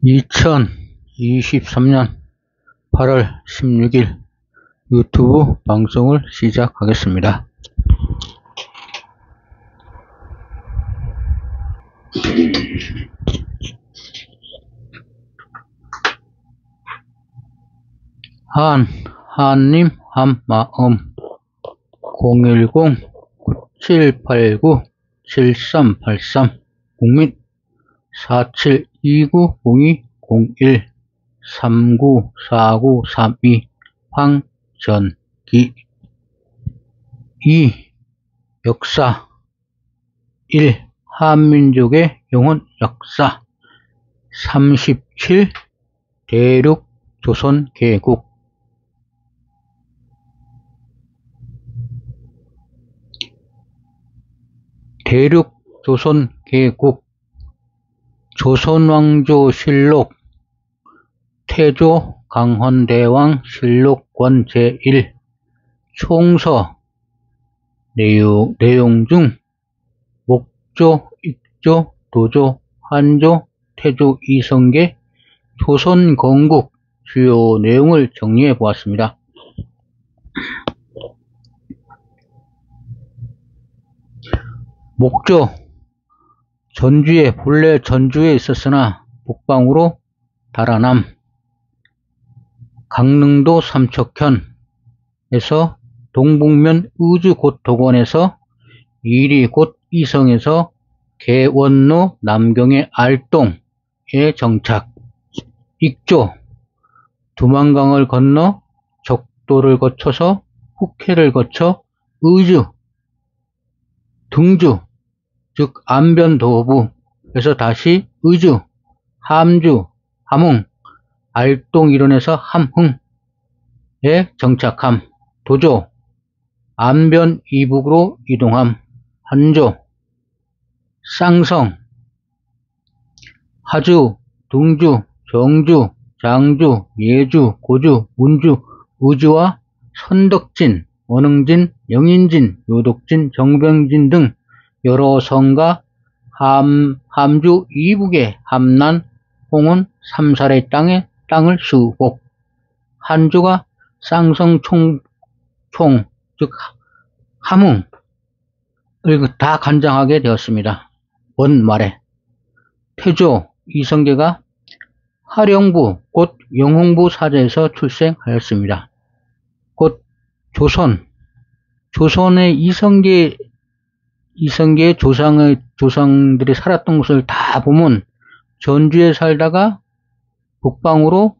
2023년 8월 16일 유튜브 방송을 시작하겠습니다. 한님 한마음 010-9789-7383 국민 4729-0201-394932 황전기 2. 역사 1. 한민족의 영혼 역사 37. 대륙 조선개국 대륙 조선개국 조선왕조실록 태조 강헌대왕 실록권 제1 총서 내용 중 목조, 익조, 도조, 한조, 태조, 이성계, 조선건국 주요 내용을 정리해 보았습니다. 목조 본래 전주에 있었으나 북방으로 달아남 강릉도 삼척현에서 동북면 의주 곧 도건에서 이리 곧 이성에서 개원로 남경의 알동에 정착. 익조 두만강을 건너 적도를 거쳐서 국해를 거쳐 의주 등주 즉 안변도부에서 다시 의주, 함주, 함흥, 알동 일원에서 함흥에 정착함. 도조 안변 이북으로 이동함. 한조 쌍성, 하주, 등주, 정주, 장주, 예주, 고주, 운주, 의주와 선덕진, 원흥진, 영인진, 요독진, 정병진 등 여러 성과 함주 이북의 함난, 홍은, 삼살의 땅을 수복. 한조가 쌍성 즉 함흥을 다 관장하게 되었습니다. 원말에. 태조 이성계가 하령부 곧 영흥부 사제에서 출생하였습니다. 곧 조선의 이성계의 조상들이 살았던 곳을 다 보면 전주에 살다가 북방으로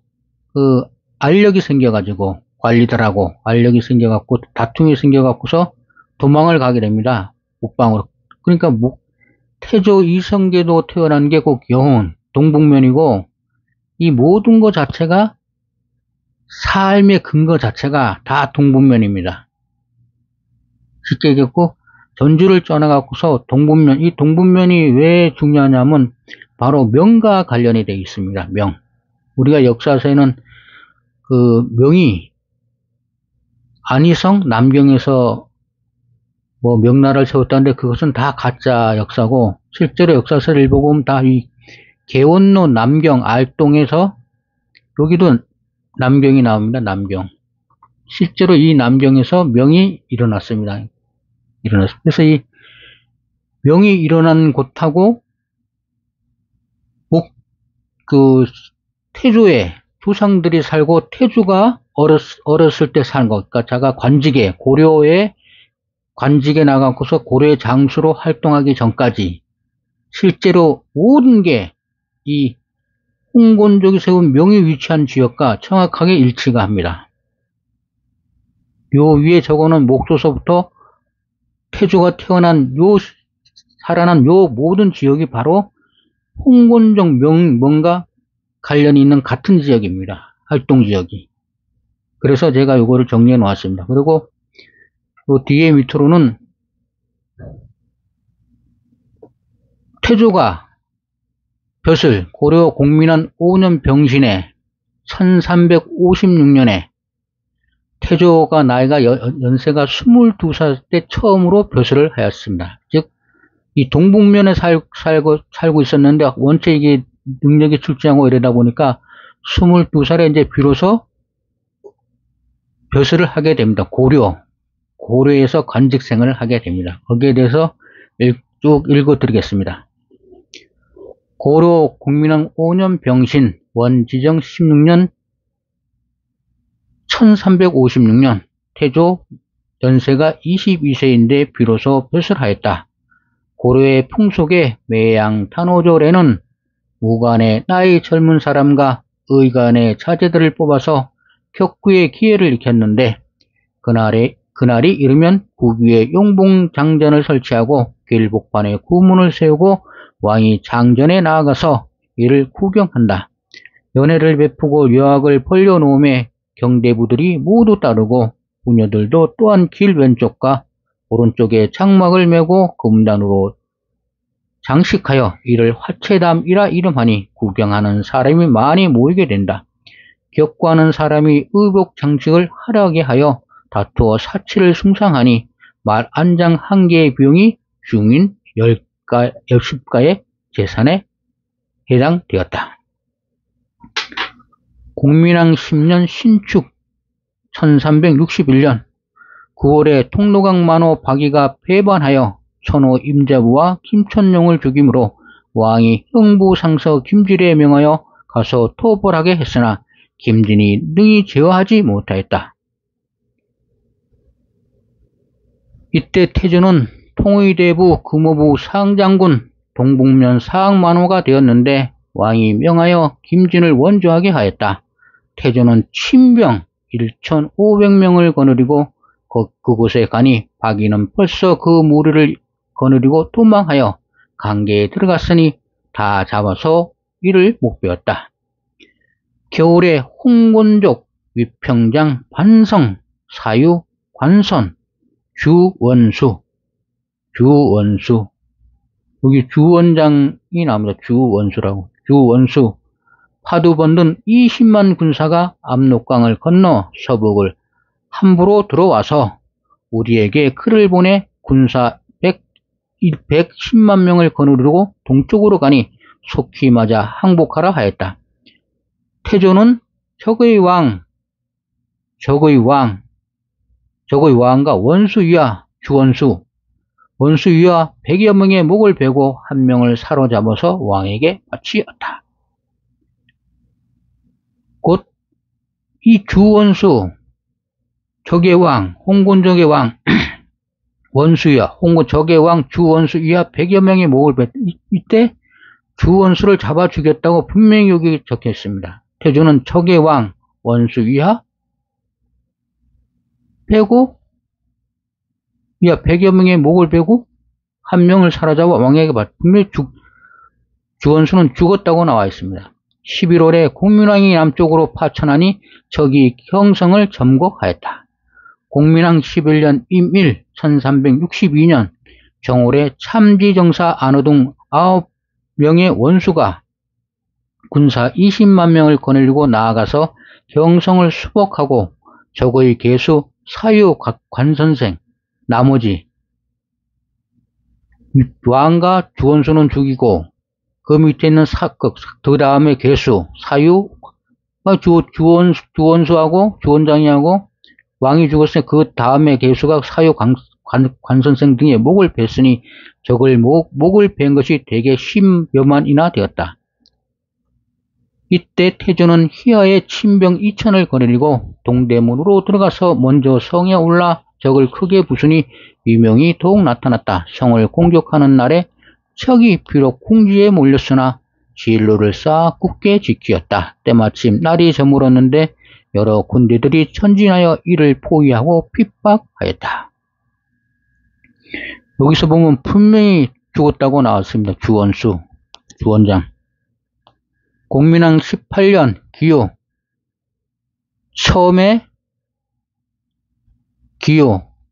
알력이 생겨가지고 관리들하고 알력이 생겨갖고 다툼이 생겨갖고서 도망을 가게 됩니다. 북방으로. 그러니까 태조 이성계도 태어난 게 곧 영흥 동북면이고 이 모든 것 자체가 삶의 근거 자체가 다 동북면입니다. 쉽게 얘기했고 전주를 떠나갖고서 동북면, 이 동북면이 왜 중요하냐면 바로 명과 관련이 되어 있습니다. 명. 우리가 역사서에는 명이 안희성 남경에서 명나라를 세웠다는데 그것은 다 가짜 역사고 실제로 역사서를 읽어보면 다 이 개원로 남경 알동에서 여기도 남경이 나옵니다. 남경. 실제로 이 남경에서 명이 일어났습니다. 그래서 이 명이 일어난 곳하고 태조의 조상들이 살고 태조가 어렸을 때 산 것, 그러니까 자가 관직에 고려의 관직에 나가고서 고려의 장수로 활동하기 전까지 실제로 모든 게 이 홍건족이 세운 명이 위치한 지역과 정확하게 일치가 합니다. 요 위에 적어놓은 목조서부터 태조가 살아난 요 모든 지역이 바로 홍건족 명과 관련이 있는 같은 지역입니다. 활동 지역이. 그래서 제가 요거를 정리해 놓았습니다. 그리고 요 뒤에 밑으로는 태조가 벼슬 고려 공민한 5년 병신에 1356년에 태조가 나이가 연세가 22살 때 처음으로 벼슬을 하였습니다. 즉 이 동북면에 살고 있었는데 원체 이게 능력이 출중하고 이러다 보니까 22살에 이제 비로소 벼슬을 하게 됩니다. 고려에서 관직 생활을 하게 됩니다. 거기에 대해서 쭉 읽어드리겠습니다. 고려 국민왕 5년 병신 원지정 16년 1356년 태조 연세가 22세인데 비로소 벼슬하였다. 고려의 풍속에 매양탄오절에는 무관의 나이 젊은 사람과 의관의 자제들을 뽑아서 격구의 기회를 익혔는데 그날이 이르면 구비에 용봉장전을 설치하고 길복판에 구문을 세우고 왕이 장전에 나아가서 이를 구경한다. 연회를 베푸고 여학을 벌려놓음에 경대부들이 모두 따르고 부녀들도 또한 길 왼쪽과 오른쪽에 장막을 메고 금단으로 장식하여 이를 화채담이라 이름하니 구경하는 사람이 많이 모이게 된다. 격구하는 사람이 의복 장식을 화려하게 하여 다투어 사치를 숭상하니 말 한 장 한 개의 비용이 중인 10가의 재산에 해당되었다. 공민왕 10년 신축 1361년 9월에 통로강 만호 박이가 배반하여 천호 임자부와 김천룡을 죽이므로 왕이 형부상서 김질에 명하여 가서 토벌하게 했으나 김진이 능히 제어하지 못하였다. 이때 태조는 통의대부 금호부 상장군 동북면 상만호가 되었는데 왕이 명하여 김진을 원조하게 하였다. 태조는 친병 1500명을 거느리고 그곳에 가니 박이는 벌써 그 무리를 거느리고 도망하여 강계에 들어갔으니 다 잡아서 이를 목배었다. 겨울에 홍곤족, 위평장, 반성, 사유, 관선, 주원수 여기 주원장이 나옵니다. 주원수 파두번든 20만 군사가 압록강을 건너 서북을 함부로 들어와서 우리에게 글을 보내 군사 110만 명을 거느리고 동쪽으로 가니 속히 맞아 항복하라 하였다. 태조는 적의 왕과 원수위와 주원수, 원수위와 100여 명의 목을 베고 한 명을 사로잡아서 왕에게 바치었다. 곧 이 주원수, 적의 왕, 홍곤적의 왕, 원수위와 홍곤 적의 왕 주원수위와 100여 명의 목을 베 이때 주원수를 잡아 죽였다고 분명히 여기 적혀 있습니다. 태조는 적의 왕 원수위와 빼고 위와 100여 명의 목을 베고 한 명을 사로잡아 왕에게 분명히 주원수는 죽었다고 나와 있습니다. 11월에 공민왕이 남쪽으로 파천하니 적이 경성을 점거하였다. 공민왕 11년 임일 1362년 정월에 참지정사 안호동 9명의 원수가 군사 20만 명을 거느리고 나아가서 경성을 수복하고 적의 계수 사유 관선생 나머지 왕과 주원수는 죽이고 그 밑에 있는 그 다음에 계수 사유 주원수하고 주원장이하고 왕이 죽었으니 그 다음에 계수가 사유 관선생 등의 목을 뱄으니 적을 목을 벤 것이 대개 10여만이나 되었다. 이때 태조는 희하의 친병 2000을 거느리고 동대문으로 들어가서 먼저 성에 올라 적을 크게 부수니 위명이 더욱 나타났다. 성을 공격하는 날에 적이 비록 궁지에 몰렸으나 진로를 싹 굳게 지키었다. 때마침 날이 저물었는데 여러 군대들이 전진하여 이를 포위하고 핍박하였다. 여기서 보면 분명히 죽었다고 나왔습니다. 주원장. 공민왕 18년 기호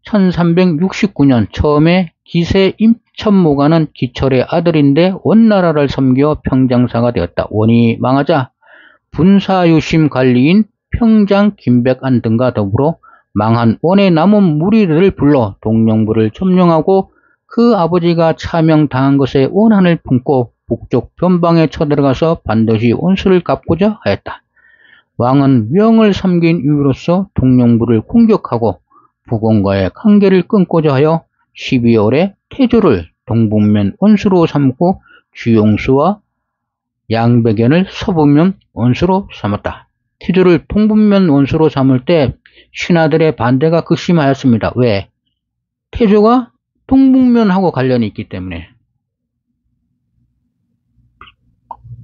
1369년 처음에 기세 임천모가는 기철의 아들인데 원나라를 섬겨 평장사가 되었다. 원이 망하자 분사유심 관리인 평장 김백안 등과 더불어 망한 원의 남은 무리들을 불러 동령부를 점령하고 그 아버지가 차명당한 것에 원한을 품고 북쪽 변방에 쳐들어가서 반드시 원수를 갚고자 하였다. 왕은 명을 섬긴 이유로서 동령부를 공격하고 북원과의 관계를 끊고자 하여 12월에 태조를 동북면 원수로 삼고 주용수와 양백연을 서북면 원수로 삼았다. 태조를 동북면 원수로 삼을 때 신하들의 반대가 극심하였습니다. 왜? 태조가 동북면하고 관련이 있기 때문에.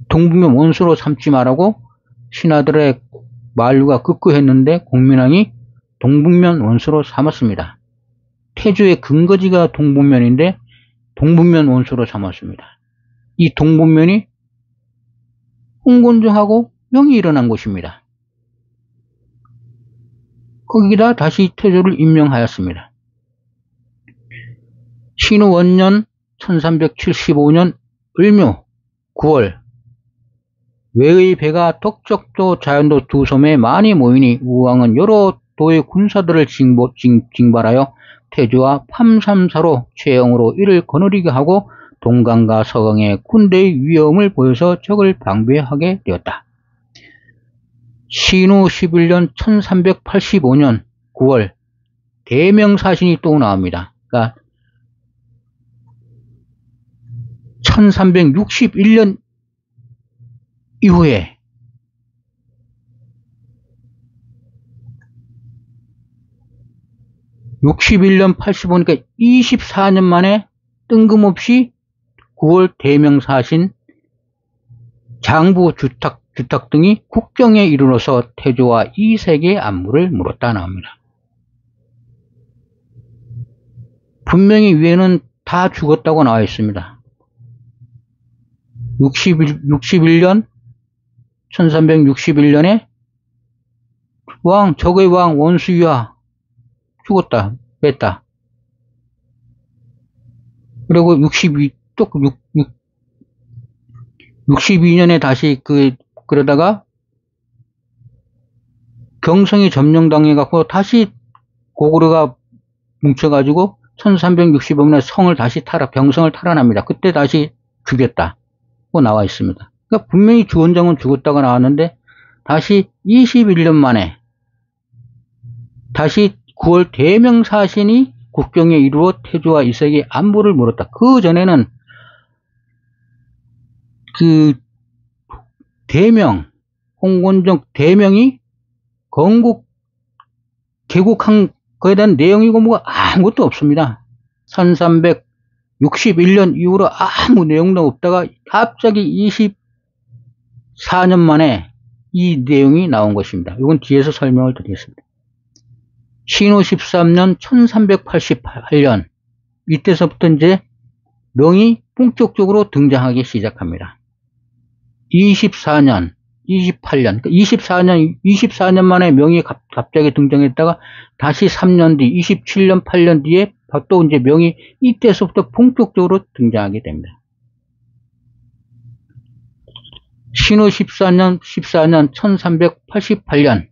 동북면 원수로 삼지 말라고 신하들의 만류가 극구했는데 공민왕이 동북면 원수로 삼았습니다. 태조의 근거지가 동북면인데 동북면 원수로 삼았습니다. 이 동북면이 홍곤정하고 명이 일어난 곳입니다. 거기다 다시 태조를 임명하였습니다. 신우 원년 1375년 을묘 9월 외의 배가 덕적도 자연도 두 섬에 많이 모이니 우왕은 여러 도의 군사들을 징발하여 태조와 함삼사로 최영으로 이를 거느리게 하고 동강과 서강의 군대의 위험을 보여서 적을 방비하게 되었다. 신우 11년 1385년 9월 대명사신이 또 나옵니다. 그러니까 1361년 이후에 61년 85니까 24년 만에 뜬금없이 9월 대명사신 장부 주탁 등이 국경에 이르러서 태조와 이색의 안부를 물었다 나옵니다. 분명히 위에는 다 죽었다고 나와 있습니다. 61년 1361년에 적의 왕 원수위와 죽었다, 뺐다. 그리고 62년에 다시 그러다가 경성이 점령당해갖고 다시 고구려가 뭉쳐가지고 1365년에 병성을 탈환합니다. 그때 다시 죽였다고 나와 있습니다. 그러니까 분명히 주원장은 죽었다고 나왔는데 다시 21년 만에 다시 9월 대명사신이 국경에 이르러 태조와 이색의 안부를 물었다. 그 전에는 홍곤정 대명이 건국 개국한 거에 대한 내용이고 뭐가 아무것도 없습니다. 1361년 이후로 아무 내용도 없다가 갑자기 24년 만에 이 내용이 나온 것입니다. 이건 뒤에서 설명을 드리겠습니다. 신우 13년 1388년 이때서부터 이제 명이 본격적으로 등장하기 시작합니다. 24년, 28년, 24년 만에 명이 갑자기 등장했다가 다시 3년 뒤, 27년, 8년 뒤에 또 이제 명이 이때서부터 본격적으로 등장하게 됩니다. 신우 14년 1388년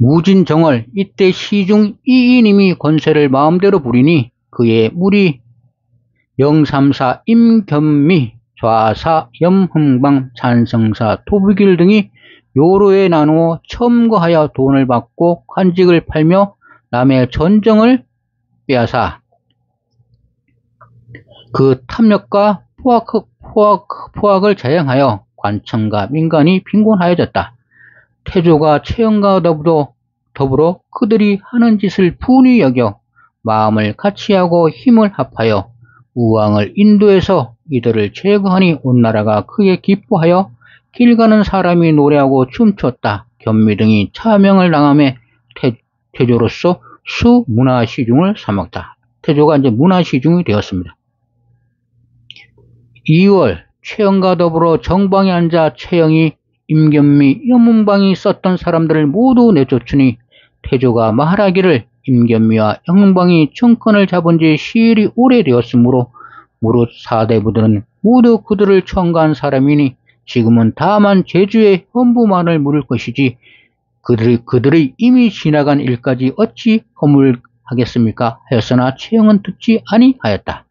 무진정월 이때 시중 이이님이 권세를 마음대로 부리니 그의 무리 영삼사 임겸미 좌사 염흥방 찬성사 토부길 등이 요로에 나누어 첨거하여 돈을 받고 관직을 팔며 남의 전정을 빼앗아 그 탐욕과 포악을 자행하여 관청과 민간이 빈곤하여졌다. 태조가 최영과 더불어 그들이 하는 짓을 분히 여겨 마음을 같이하고 힘을 합하여 우왕을 인도해서 이들을 제거하니 온 나라가 크게 기뻐하여 길 가는 사람이 노래하고 춤췄다. 겸미 등이 차명을 당하며 태조로서 수문화시중을 삼았다. 태조가 이제 문화시중이 되었습니다. 2월 최영과 더불어 정방에 앉아 최영이 임겸미, 염흥방이 썼던 사람들을 모두 내쫓으니 태조가 말하기를 임겸미와 염흥방이 정권을 잡은 지 시일이 오래되었으므로 무릇 사대부들은 모두 그들을 청가한 사람이니 지금은 다만 제주의 헌부만을 물을 것이지 그들의 이미 지나간 일까지 어찌 허물하겠습니까? 하였으나 최영은 듣지 아니하였다.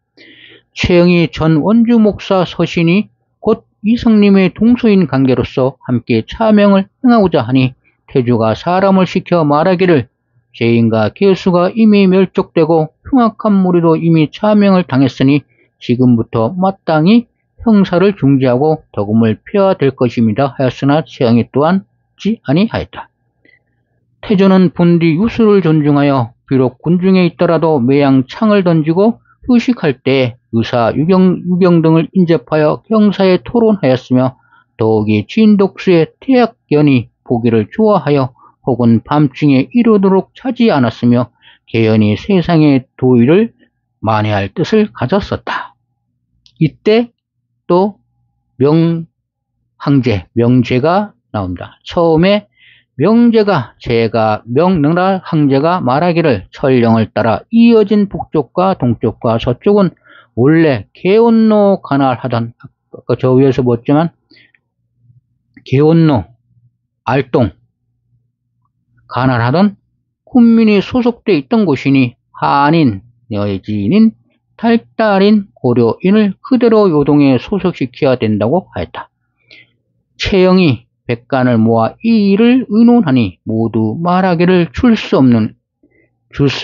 최영희 전 원주 목사 서신이 곧 이성님의 동서인 관계로서 함께 차명을 행하고자 하니 태조가 사람을 시켜 말하기를 죄인과 개수가 이미 멸족되고 흉악한 무리도 이미 차명을 당했으니 지금부터 마땅히 형사를 중지하고 덕음을 펴야 될 것입니다 하였으나 최영희 또한 지 아니하였다. 태조는 본디 유수를 존중하여 비록 군중에 있더라도 매양 창을 던지고 휴식할 때 의사, 유경 등을 인접하여 형사에 토론하였으며 더욱이 진독수의 태학견이 보기를 좋아하여 혹은 밤중에 이르도록 차지 않았으며 개연히 세상의 도의를 만회할 뜻을 가졌었다. 이때 또 명제가 나옵니다. 처음에 명나라 황제가 말하기를 천령을 따라 이어진 북쪽과 동쪽과 서쪽은 원래 개원로 관할하던, 아까 저 위에서 봤지만 개원로, 알동 관할하던 군민이 소속돼 있던 곳이니 한인, 여진인, 탈달인, 고려인을 그대로 요동에 소속시켜야 된다고 하였다. 최영이 백관을 모아 이 일을 의논하니 모두 말하기를 줄 수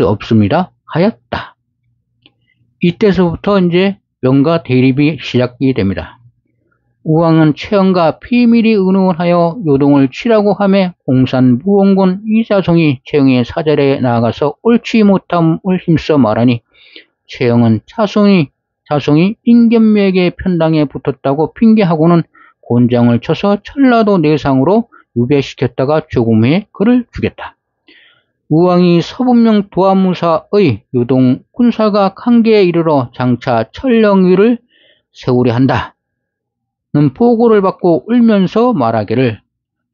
없습니다 하였다. 이때서부터 이제 명과 대립이 시작이 됩니다. 우왕은 최영과 비밀히 의논하여 요동을 치라고 하며 공산부원군 이자송이 최영의 사절에 나아가서 옳지 못함을 힘써 말하니 최영은 자송이 인견맥의 편당에 붙었다고 핑계하고는 곤장을 쳐서 전라도 내상으로 유배시켰다가 조금 후에 그를 죽였다. 우왕이 서분명 도합무사의 요동 군사가 한계에 이르러 장차 천령위를 세우려 한다. 는 보고를 받고 울면서 말하기를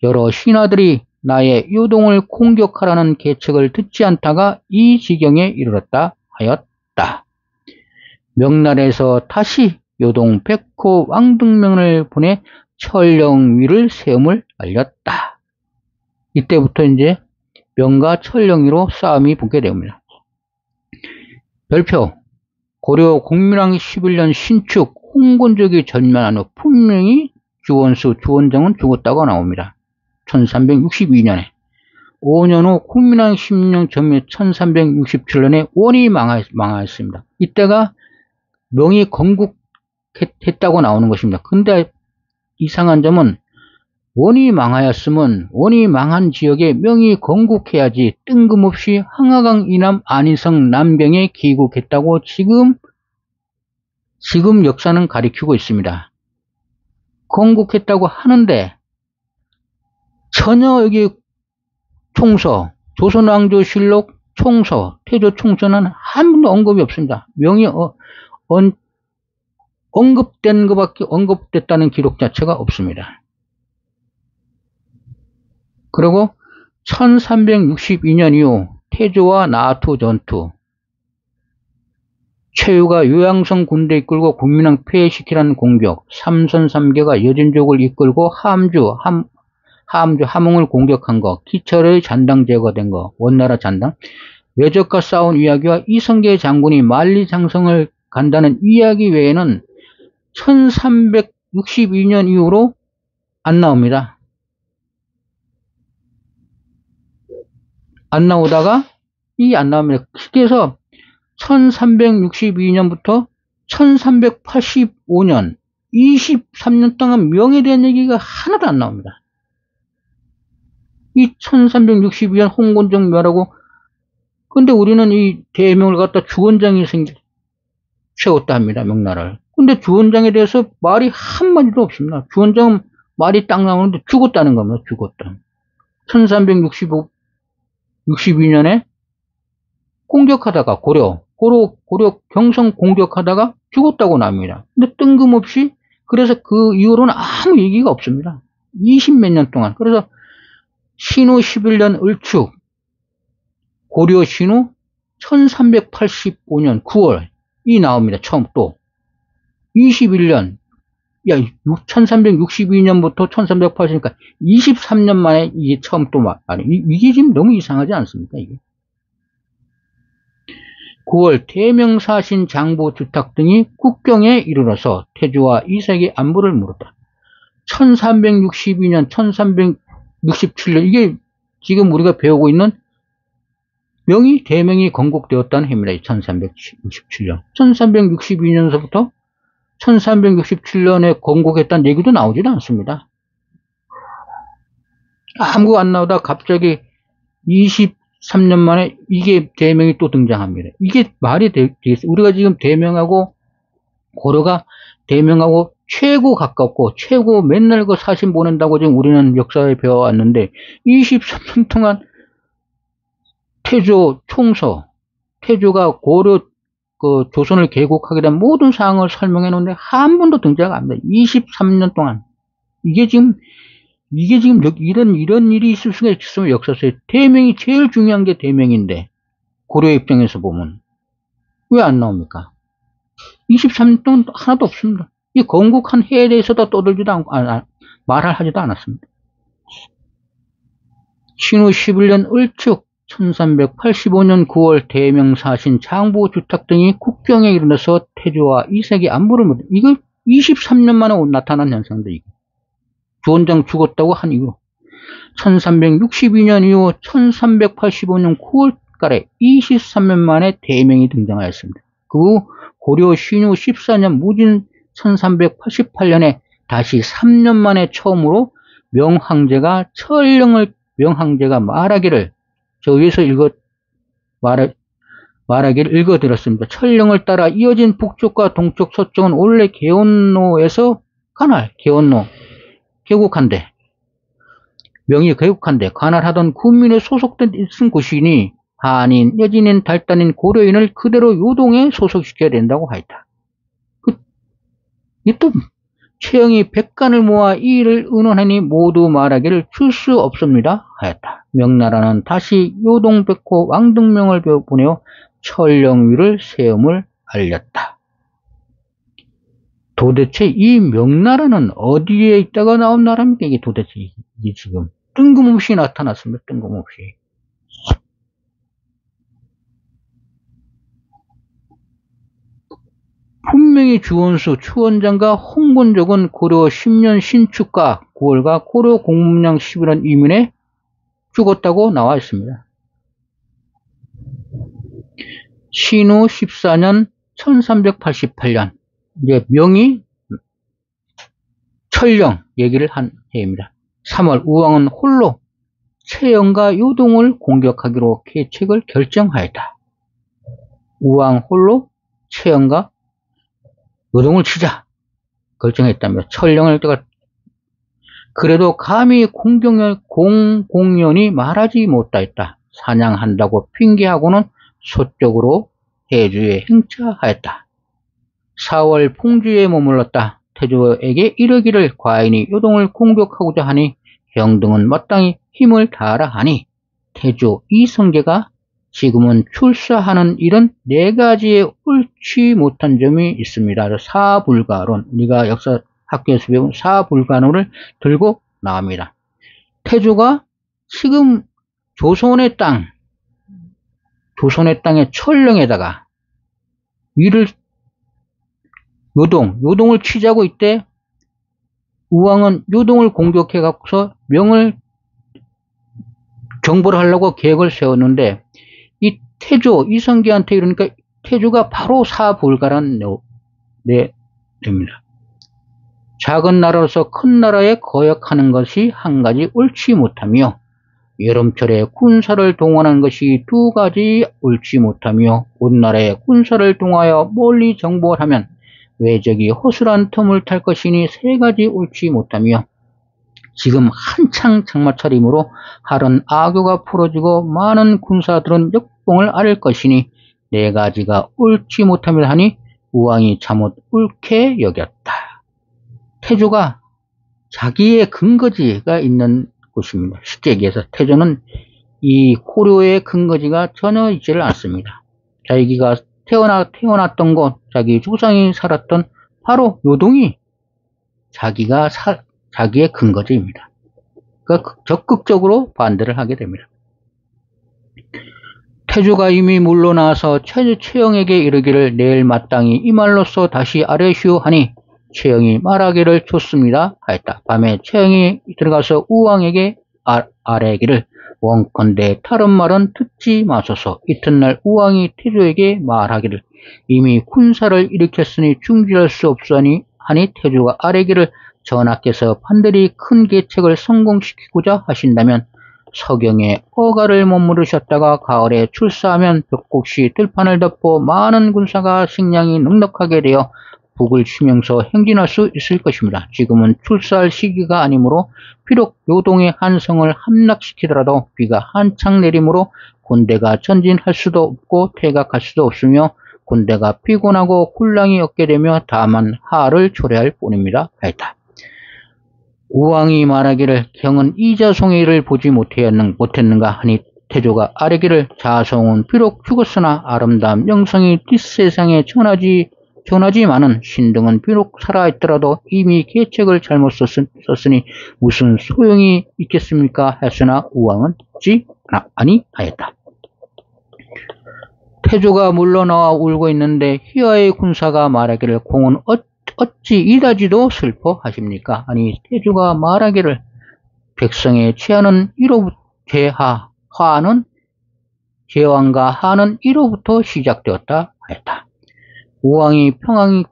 여러 신하들이 나의 요동을 공격하라는 계책을 듣지 않다가 이 지경에 이르렀다 하였다. 명나라에서 다시 요동 백호 왕등명을 보내 천령위를 세움을 알렸다. 이때부터 이제 명과 천령위로 싸움이 붙게 됩니다. 별표 고려 공민왕 11년 신축 홍건적이 전면한 후 분명히 주원장은 죽었다고 나옵니다. 1362년에 5년 후 공민왕 10년 전면 1367년에 원이 망하였습니다. 이때가 명이 건국했다고 나오는 것입니다. 근데 이상한 점은 원이 망하였으면 원이 망한 지역에 명이 건국해야지 뜬금없이 황하강 이남 안희성 남경에 귀국했다고 지금 역사는 가리키고 있습니다. 건국했다고 하는데 전혀 여기 총서, 조선왕조실록 총서, 태조 총서는 한 번도 언급이 없습니다. 명이 언급됐다는 기록 자체가 없습니다. 그리고 1362년 이후 태조와 나토 전투, 최유가 요양성 군대 이끌고 국민왕 폐해시키라는 공격, 삼선삼계가 여진족을 이끌고 함흥을 공격한 거, 기철의 잔당 제거된 거, 원나라 잔당, 외적과 싸운 이야기와 이성계 장군이 만리장성을 간다는 이야기 외에는 1362년 이후로 안 나옵니다. 안 나오다가 이게 안 나옵니다. 그래서 1362년부터 1385년 23년 동안 명에 대한 얘기가 하나도 안 나옵니다. 이 1362년 홍건정 멸하고 근데 우리는 이 대명을 갖다 주원장이 세웠다 합니다. 명나라를. 근데 주원장에 대해서 말이 한마디도 없습니다. 주원장은 말이 딱 나오는데 죽었다는 겁니다. 죽었다. 1362년에 공격하다가 고려 경성 공격하다가 죽었다고 나옵니다. 근데 뜬금없이 그래서 그 이후로는 아무 얘기가 없습니다. 20몇 년 동안. 그래서 신후 11년 을축 고려 신후 1385년 9월이 나옵니다. 처음 또 21년 1362년부터 1380니까 23년 만에 이게 처음 또 말이 이게 지금 너무 이상하지 않습니까? 이게 9월 대명사신 장보 주탁 등이 국경에 이르러서 태조와 이색의 안부를 물었다. 1362년, 1367년, 이게 지금 우리가 배우고 있는 대명이 건국되었다는 해입니다. 1367년. 1362년서부터 1367년에 건국했다는 얘기도 나오지도 않습니다. 아무것도 안 나오다 갑자기 23년 만에 이게 대명이 또 등장합니다. 이게 말이 되겠어요. 우리가 지금 대명하고 고려가 대명하고 최고 가깝고 최고 맨날 그 사신 보낸다고 지금 우리는 역사에 배워왔는데 23년 동안 태조 총서, 태조가 고려 그 조선을 개국하게 된 모든 사항을 설명해 놓는데 한 번도 등장이 안 됩니다. 23년 동안. 이게 지금 이런 일이 있을 수가 있으면 역사서에 대명이 제일 중요한 게 대명인데 고려 입장에서 보면 왜 안 나옵니까? 23년 동안 하나도 없습니다. 이 건국한 해에 대해서도 떠들지도 않고 말을 하지도 않았습니다. 신후 11년 을축 1385년 9월 대명사신 장보 주탁 등이 국경에 이르러서 태조와 이색의 안부를 묻다. 이거 23년 만에 나타난 현상도 이거. 주원장 죽었다고 한 이후 1362년 이후 1385년 9월달에 23년 만에 대명이 등장하였습니다. 그 후 고려 신유 14년 무진 1388년에 다시 3년 만에 처음으로 명황제가 말하기를 저 위에서 말하기를 읽어드렸습니다. 철령을 따라 이어진 북쪽과 동쪽 서쪽은 원래 개원로에서 개국한데 명이 개국한데 관할하던 군민에 소속된 있은 곳이니 한인, 여진인, 달단인, 고려인을 그대로 요동에 소속시켜야 된다고 하였다. 또 최영이 백관을 모아 이 일을 의논하니 모두 말하기를 줄 수 없습니다 하였다. 명나라는 다시 요동백호 왕등명을 보내어 철령위를 세움을 알렸다. 도대체 이 명나라는 어디에 있다가 나온 나라입니까? 이게 도대체 이게 지금 뜬금없이 나타났습니다. 뜬금없이. 분명히 주원수, 추원장과 홍건적은 고려 10년 신축과 9월과 고려 공문량 11원 이민에 죽었다고 나와 있습니다. 신후 14년 1388년 이제 명이 철령 얘기를 한 해입니다. 3월 우왕은 홀로 채영과 요동을 공격하기로 계책을 결정하였다. 우왕 홀로 채영과 요동을 치자 결정했다며 철령을 그래도 감히 공공연히 말하지 못하였다. 사냥한다고 핑계하고는 서쪽으로 해주에 행차하였다. 4월 풍주에 머물렀다. 태조에게 이르기를 과인이 요동을 공격하고자 하니 형등은 마땅히 힘을 다하라 하니 태조 이성계가 지금은 출사하는 일은 4가지에 옳지 못한 점이 있습니다. 사불가론, 우리가 역사 학교에서 배운 사불가론을 들고 나옵니다. 태조가 지금 조선의 땅의 철령에다가 요동을 치자고 이때 우왕은 요동을 공격해 갖고서 명을 정벌을 하려고 계획을 세웠는데 이 태조 이성계한테 이러니까 태조가 바로 사불가란 됩니다. 작은 나라로서 큰 나라에 거역하는 것이 한 가지 옳지 못하며 여름철에 군사를 동원하는 것이 2가지 옳지 못하며 온 나라에 군사를 동하여 멀리 정복을 하면 외적이 허술한 틈을 탈 것이니 3가지 옳지 못하며 지금 한창 장마철이므로 하른 악교가 풀어지고 많은 군사들은 역봉을 앓을 것이니 4가지가 옳지 못하며 하니 우왕이 참못 옳게 여겼다. 태조가 자기의 근거지가 있는 곳입니다. 쉽게 얘기해서 태조는 이 고려의 근거지가 전혀 있지를 않습니다. 자기가 태어났던 곳, 자기 조상이 살았던 바로 요동이 자기의 근거지입니다. 그러니까 적극적으로 반대를 하게 됩니다. 태조가 이미 물러나서 최영에게 이르기를 내일 마땅히 이 말로써 다시 아뢰시오 하니 최영이 말하기를 좋습니다 하였다. 밤에 최영이 들어가서 우왕에게 아뢰기를 원컨대 다른 말은 듣지 마소서. 이튿날 우왕이 태조에게 말하기를 이미 군사를 일으켰으니 중지할 수 없으니 하니 태조가 아뢰기를 전하께서 판들이 큰 계책을 성공시키고자 하신다면 서경에 허가를 머무르셨다가 가을에 출사하면 벽곡시 들판을 덮고 많은 군사가 식량이 넉넉하게 되어 북을 치면서 행진할 수 있을 것입니다. 지금은 출사할 시기가 아니므로 비록 요동의 한성을 함락시키더라도 비가 한창 내리므로 군대가 전진할 수도 없고 퇴각할 수도 없으며 군대가 피곤하고 굴량이 없게 되며 다만 하를 초래할 뿐입니다 하였다. 우왕이 말하기를 경은 이자송의 일을 보지 못했는가 하니 태조가 아뢰기를 자송은 비록 죽었으나 아름다운 명성이 뒷세상에 전하지만은 신등은 비록 살아있더라도 이미 계책을 잘못 썼으니 무슨 소용이 있겠습니까 했으나 우왕은 듣지 아니하였다. 태조가 물러나와 울고 있는데 희화의 군사가 말하기를 공은 어찌 이다지도 슬퍼하십니까? 아니 태조가 말하기를 백성의 제하는 제왕과 하는 이로부터 시작되었다 하였다. 우왕이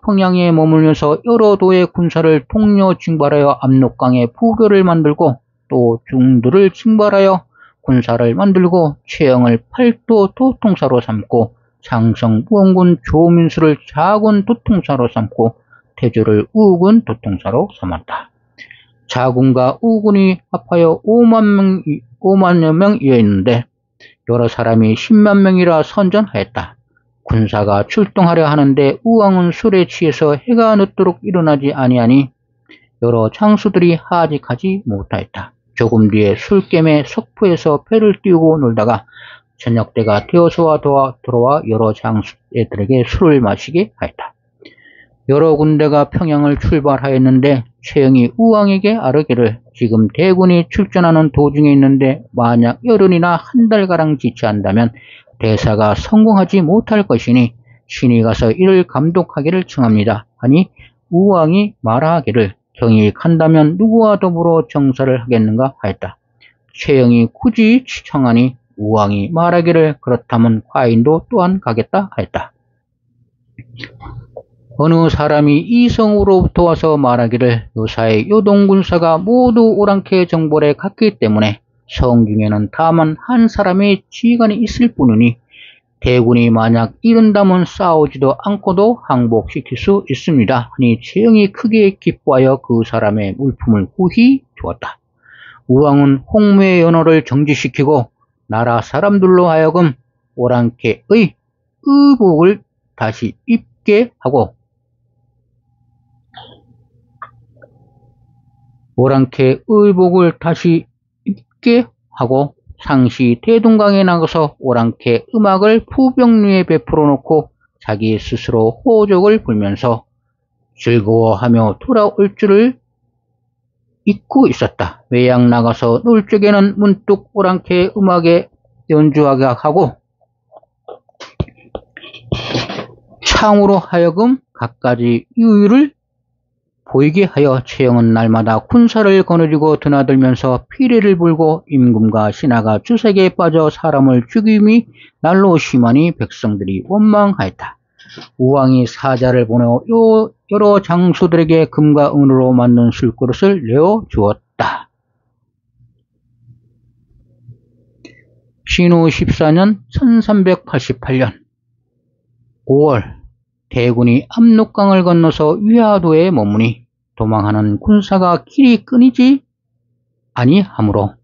평양에 머물면서 여러 도의 군사를 통려 징발하여 압록강에 부교를 만들고 또 중도를 징발하여 군사를 만들고 최영을 팔도 도통사로 삼고 장성 무원군 조민수를 자군 도통사로 삼고 태조를 우군 도통사로 삼았다. 자군과 우군이 합하여 5만여 명이어 있는데 여러 사람이 10만 명이라 선전하였다. 군사가 출동하려 하는데 우왕은 술에 취해서 해가 늦도록 일어나지 아니하니 여러 장수들이 하직하지 못하였다. 조금 뒤에 술겜의 석포에서 배를 띄우고 놀다가 저녁 때가 되어서 들어와 여러 장수들에게 술을 마시게 하였다. 여러 군대가 평양을 출발하였는데 최영이 우왕에게 아뢰기를 지금 대군이 출전하는 도중에 있는데 만약 열흘이나 한 달가량 지체한다면 대사가 성공하지 못할 것이니 신이 가서 이를 감독하기를 청합니다 하니 우왕이 말하기를 경이 간다면 누구와 더불어 정사를 하겠는가 하였다. 최영이 굳이 청하니 우왕이 말하기를 그렇다면 화인도 또한 가겠다 하였다. 어느 사람이 이성으로부터 와서 말하기를 요사의 요동군사가 모두 오랑캐 정벌에 갔기 때문에 성중에는 다만 한 사람의 지휘관이 있을 뿐이니 대군이 만약 이른다면 싸우지도 않고도 항복시킬 수 있습니다 하니 최영이 크게 기뻐하여 그 사람의 물품을 후히 주었다. 우왕은 홍무의 연호를 정지시키고 나라 사람들로 하여금 오랑캐의 의복을 다시 입게 하고 상시 대동강에 나가서 오랑캐 음악을 부병리에 베풀어 놓고 자기 스스로 호적을 불면서 즐거워하며 돌아올 줄을 잊고 있었다. 외양 나가서 놀 적에는 문득 오랑캐 음악에 연주하게 하고 창으로 하여금 갖가지 유유를 보이게 하여 최영은 날마다 군사를 거느리고 드나들면서 피리를 불고 임금과 신하가 주색에 빠져 사람을 죽임이 날로 심하니 백성들이 원망하였다. 우왕이 사자를 보내어 여러 장수들에게 금과 은으로 만든 술그릇을 내어 주었다. 신후 14년 1388년 5월 대군이 압록강을 건너서 위화도에 머무니 도망하는 군사가 길이 끊이지 아니하므로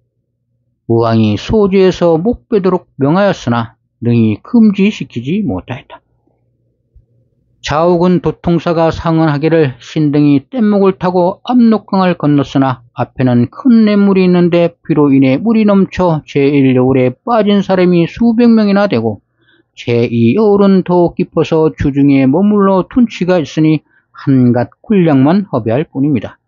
우왕이 소주에서 목 빼도록 명하였으나 능히 금지시키지 못하였다. 좌우군 도통사가 상언하기를 신등이 뗏목을 타고 압록강을 건넜으나 앞에는 큰 냇물이 있는데 비로 인해 물이 넘쳐 제1여울에 빠진 사람이 수백 명이나 되고 제2여울은 더욱 깊어서 주중에 머물러 둔치가 있으니 한갓 군량만 허비할 뿐입니다.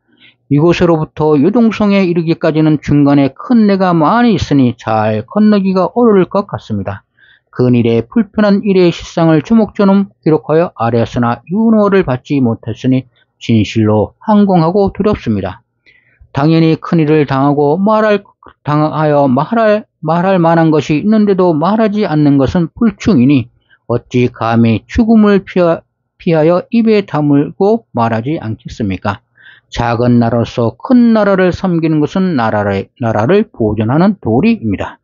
이곳으로부터 요동성에 이르기까지는 중간에 큰 내가 많이 있으니 잘 건너기가 어려울 것 같습니다. 근일의 불편한 일의 실상을 조목조목 기록하여 아뢰었으나 윤호를 받지 못했으니 진실로 항공하고 두렵습니다. 당연히 큰일을 당하고 말할 만한 것이 있는데도 말하지 않는 것은 불충이니 어찌 감히 죽음을 피하여 입에 다물고 말하지 않겠습니까? 작은 나라로서 큰 나라를 섬기는 것은 나라를 보존하는 도리입니다.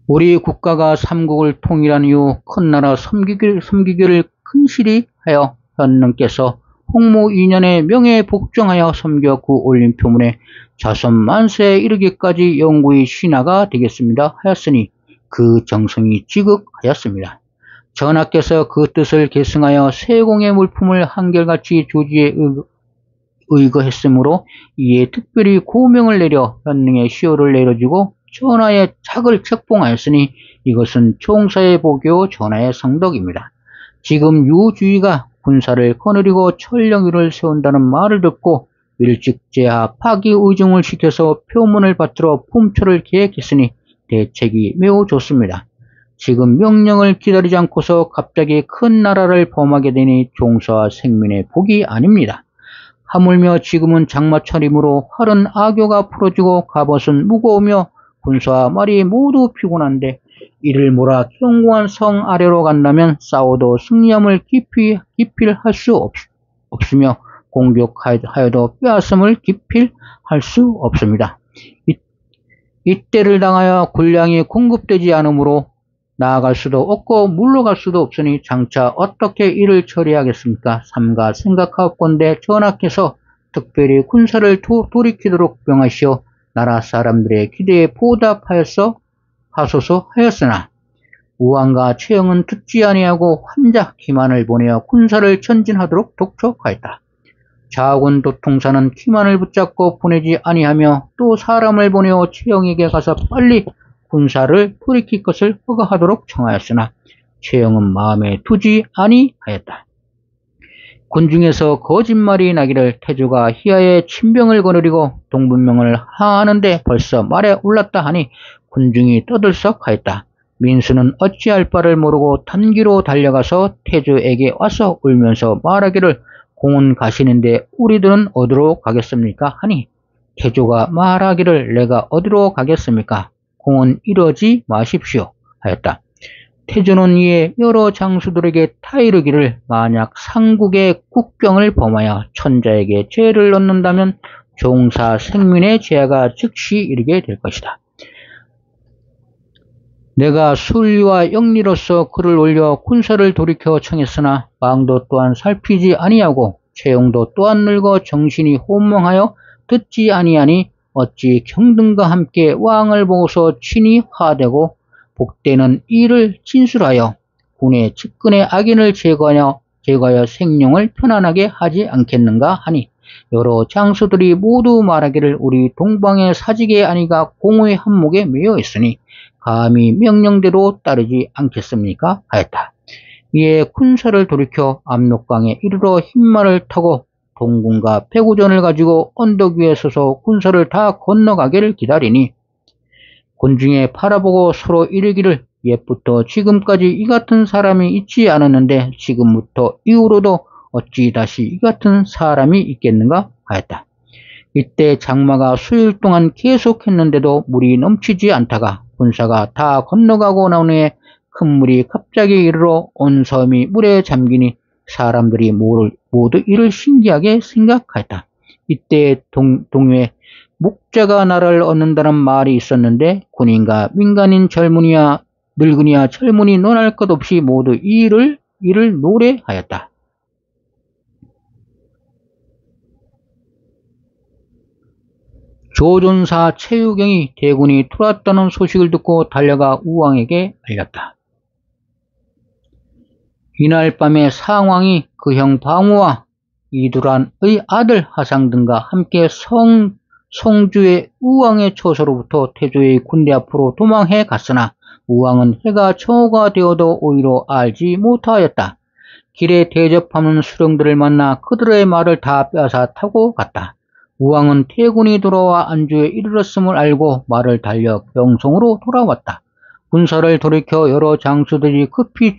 우리 국가가 삼국을 통일한 이후 큰 나라 섬기기를 근실히 하여 현능께서 홍무 2년에 명예 복종하여 섬겨 그 올린 표문에 자손 만세에 이르기까지 영구히 신하가 되겠습니다 하였으니 그 정성이 지극하였습니다. 전하께서 그 뜻을 계승하여 세공의 물품을 한결같이 조지에 의거했으므로 이에 특별히 고명을 내려 현능의 시효를 내려주고 전하의 작을 책봉하였으니 이것은 총사의 복이요 전하의 성덕입니다. 지금 유주의가 군사를 거느리고 천령위를 세운다는 말을 듣고 일직제하 파기의중을 시켜서 표문을 받들어 품초를 계획했으니 대책이 매우 좋습니다. 지금 명령을 기다리지 않고서 갑자기 큰 나라를 범하게 되니 종사와 생민의 복이 아닙니다. 하물며 지금은 장마철이므로 활은 악교가 풀어지고 갑옷은 무거우며 군사와 말이 모두 피곤한데 이를 몰아 견고한 성 아래로 간다면 싸워도 승리함을 기필할 수 없으며 공격하여도 빼앗음을 기필할 수 없습니다. 이때를 당하여 군량이 공급되지 않으므로 나아갈 수도 없고 물러갈 수도 없으니 장차 어떻게 이를 처리하겠습니까? 삼가 생각하옵건대 전하께서 특별히 군사를 돌이키도록 명하시어 나라 사람들의 기대에 보답하여서 하소서 하였으나 우왕과 최영은 듣지 아니하고 환자 기만을 보내어 군사를 전진하도록 독촉하였다. 자군 도통사는 기만을 붙잡고 보내지 아니하며 또 사람을 보내어 최영에게 가서 빨리 군사를 돌이킬 것을 허가하도록 청하였으나 최영은 마음에 두지 아니하였다. 군중에서 거짓말이 나기를 태조가 희하의 친병을 거느리고 동분명을 하하는데 벌써 말에 올랐다 하니 군중이 떠들썩하였다. 민수는 어찌할 바를 모르고 단기로 달려가서 태조에게 와서 울면서 말하기를 공은 가시는데 우리들은 어디로 가겠습니까? 하니 태조가 말하기를 내가 어디로 가겠습니까? 공은 이러지 마십시오 하였다. 태조는 이에 여러 장수들에게 타이르기를 만약 상국의 국경을 범하여 천자에게 죄를 넣는다면 종사 생민의 죄가 즉시 이르게 될 것이다. 내가 술리와 영리로서 글을 올려 군사를 돌이켜 청했으나 망도 또한 살피지 아니하고 채용도 또한 늙어 정신이 혼몽하여 듣지 아니하니 어찌 경등과 함께 왕을 보고서 친히 화되고 복되는 일을 진술하여 군의 측근의 악인을 제거하여 생명을 편안하게 하지 않겠는가 하니 여러 장수들이 모두 말하기를 우리 동방의 사직의 아니가 공의 한목에 매여 있으니 감히 명령대로 따르지 않겠습니까? 하였다. 이에 군사를 돌이켜 압록강에 이르러 흰말을 타고 동군과 백우전을 가지고 언덕 위에 서서 군사를 다 건너가기를 기다리니 군중에 바라보고 서로 이르기를 옛부터 지금까지 이 같은 사람이 있지 않았는데 지금부터 이후로도 어찌 다시 이 같은 사람이 있겠는가 하였다. 이때 장마가 수일 동안 계속했는데도 물이 넘치지 않다가 군사가 다 건너가고 난 후에 큰 물이 갑자기 이르러 온 섬이 물에 잠기니 사람들이 모두 이를 신기하게 생각하였다. 이때 동요에 목자가 나라를 얻는다는 말이 있었는데 군인과 민간인 젊은이야 늙은이야 젊은이 논할 것 없이 모두 이를 노래하였다. 조존사 최유경이 대군이 들어왔다는 소식을 듣고 달려가 우왕에게 알렸다. 이날 밤에 상왕이 그 형 방우와 이두란의 아들 하상 등과 함께 성주의 우왕의 처소로부터 태조의 군대 앞으로 도망해 갔으나 우왕은 해가 정오가 되어도 오히려 알지 못하였다. 길에 대접하는 수령들을 만나 그들의 말을 다 빼앗아 타고 갔다. 우왕은 태군이 돌아와 안주에 이르렀음을 알고 말을 달려 병성으로 돌아왔다. 군사를 돌이켜 여러 장수들이 급히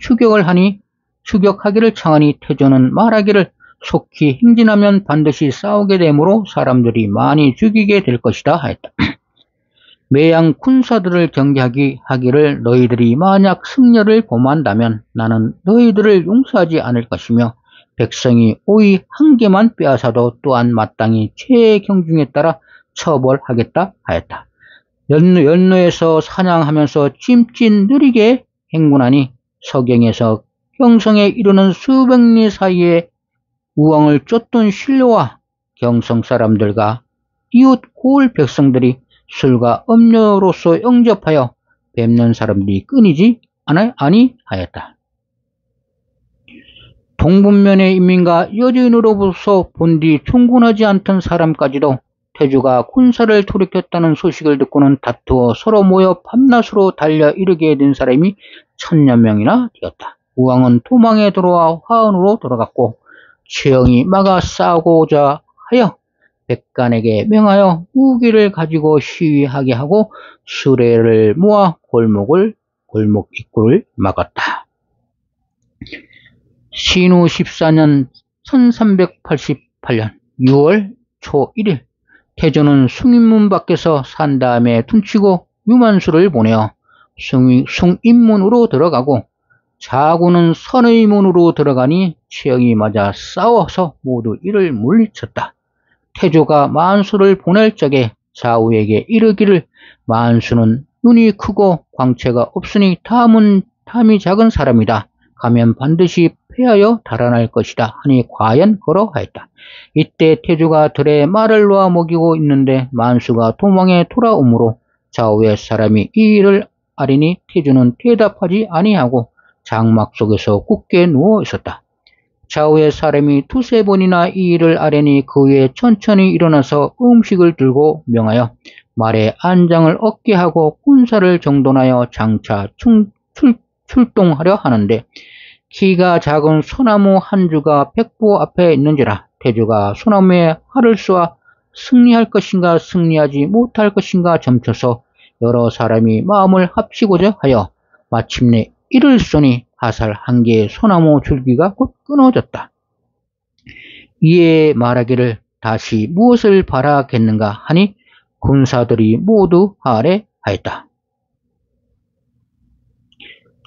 추격하기를 청하니 태조는 말하기를 속히 행진하면 반드시 싸우게 되므로 사람들이 많이 죽이게 될 것이다 하였다. 매양 군사들을 경계하기를 너희들이 만약 승려를 범한다면 나는 너희들을 용서하지 않을 것이며 백성이 오이 한 개만 빼앗아도 또한 마땅히 최의 경중에 따라 처벌하겠다 하였다. 연로에서 사냥하면서 찜짓 느리게 행군하니 서경에서 경성에 이르는 수백 리 사이에 우왕을 쫓던 신료와 경성 사람들과 이웃 고을 백성들이 술과 음료로서 영접하여 뵙는 사람들이 끊이지 아니하였다. 동분면의 인민과 여주인으로부터 본디 충분하지 않던 사람까지도 태조가 군사를 돌이켰다는 소식을 듣고는 다투어 서로 모여 밤낮으로 달려 이르게 된 사람이 1000여 명이나 되었다. 우왕은 도망에 들어와 화원으로 돌아갔고 최영이 막아 싸우고자 하여 백간에게 명하여 무기를 가지고 시위하게 하고 수레를 모아 골목 입구를 막았다. 신후 14년 1388년 6월 초 1일 태조는 숭인문 밖에서 산 다음에 퉁치고 유만수를 보내어 숭인문으로 들어가고 자구는 선의문으로 들어가니 최영이 맞아 싸워서 모두 이를 물리쳤다. 태조가 만수를 보낼 적에 자우에게 이르기를 만수는 눈이 크고 광채가 없으니 탐이 작은 사람이다. 가면 반드시 패하여 달아날 것이다 하니 과연 그러하였다. 이때 태조가 들에 말을 놓아 먹이고 있는데 만수가 도망에 돌아오므로 좌우의 사람이 이 일을 아리니 태조는 대답하지 아니하고 장막 속에서 굳게 누워 있었다. 좌우의 사람이 두세 번이나 이 일을 아뢰니 그 후에 천천히 일어나서 음식을 들고 명하여 말에 안장을 얻게 하고 군사를 정돈하여 장차 출동하려 하는데 키가 작은 소나무 한 주가 백보 앞에 있는지라 태조가 소나무에 활을 쏘아 승리할 것인가 승리하지 못할 것인가 점쳐서 여러 사람이 마음을 합치고자 하여 마침내 이를 쏘니 화살 한 개의 소나무 줄기가 곧 끊어졌다. 이에 말하기를 다시 무엇을 바라겠는가 하니 군사들이 모두 할애하였다.